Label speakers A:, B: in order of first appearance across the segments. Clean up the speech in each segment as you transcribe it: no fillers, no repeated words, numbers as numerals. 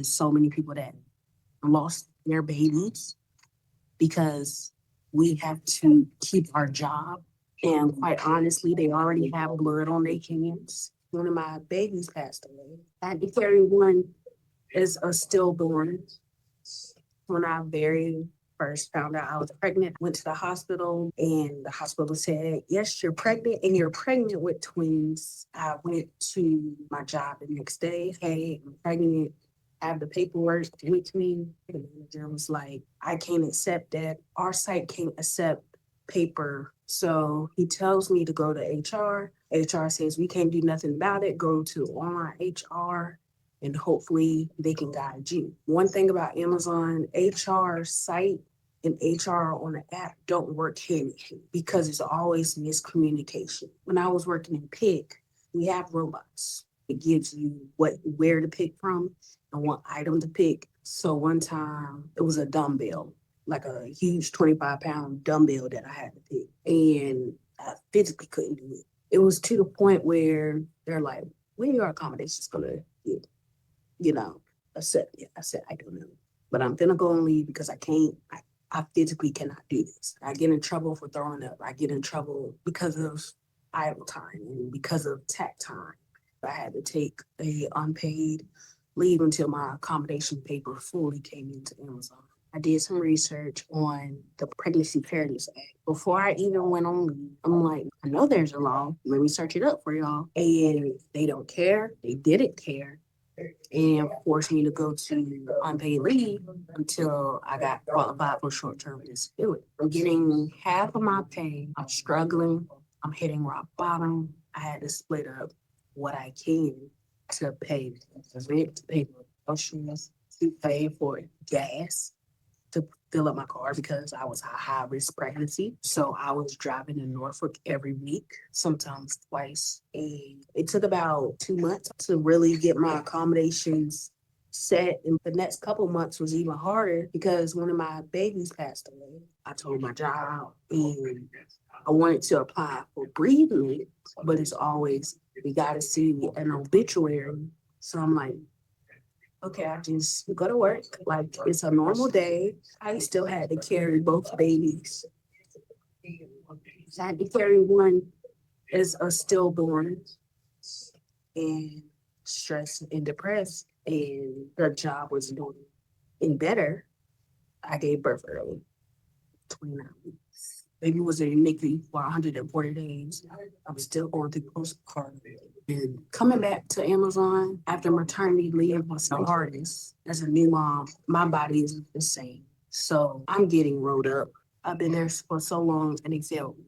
A: There's so many people that lost their babies because we have to keep our job. And quite honestly, they already have blood on their hands. One of my babies passed away. I had to carry one as a stillborn. When I very first found out I was pregnant, went to the hospital and the hospital said, yes, you're pregnant and you're pregnant with twins. I went to my job the next day. Hey, I'm pregnant. I have the paperwork with me. The manager was like, I can't accept that. Our site can't accept paper. So he tells me to go to HR. HR says, we can't do nothing about it. Go to online HR and hopefully they can guide you. One thing about Amazon, HR site and HR on the app don't work hand in hand because it's always miscommunication. When I was working in Pick, we have robots. It gives you where to pick from and what item to pick. So one time it was a dumbbell, like a huge 25-pound dumbbell that I had to pick. And I physically couldn't do it. It was to the point where they're like, when your accommodations gonna get, accept it? I said, I don't know. But I'm gonna go and leave because I physically cannot do this. I get in trouble for throwing up. I get in trouble because of idle time and because of tech time. I had to take a unpaid leave until my accommodation paper fully came into Amazon. I did some research on the Pregnancy Fairness Act. Before I even went on leave, I'm like, I know there's a law. Let me search it up for y'all. And they don't care. They didn't care and forced me to go to unpaid leave until I got qualified for short-term disability. I'm getting half of my pay. I'm struggling. I'm hitting rock bottom. I had to split up what I can to pay rent, to pay for groceries, to pay for gas, to fill up my car because I was a high risk pregnancy. So I was driving to Norfolk every week, sometimes twice. And it took about 2 months to really get my accommodations set. And the next couple months was even harder because one of my babies passed away. I told my job and I wanted to apply for bereavement, but it's always, we got to see an obituary. So I'm like, okay, I just go to work like it's a normal day. I still had to carry both babies. I had to carry one as a stillborn and stressed and depressed, and the job was doing and better. I gave birth early, 29 weeks. Baby was in NICU for 140 days. I was still going through postpartum. And coming back to Amazon after maternity leave was the hardest. As a new mom, my body isn't the same. So I'm getting rolled up. I've been there for so long and they failed me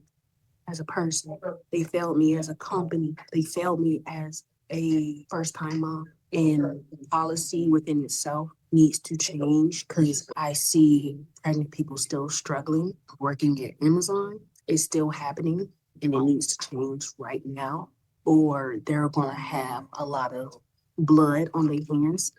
A: as a person. They failed me as a company. They failed me as a first time mom. And policy within itself needs to change because I see pregnant people still struggling working at Amazon. It's still happening and it needs to change right now, or they're going to have a lot of blood on their hands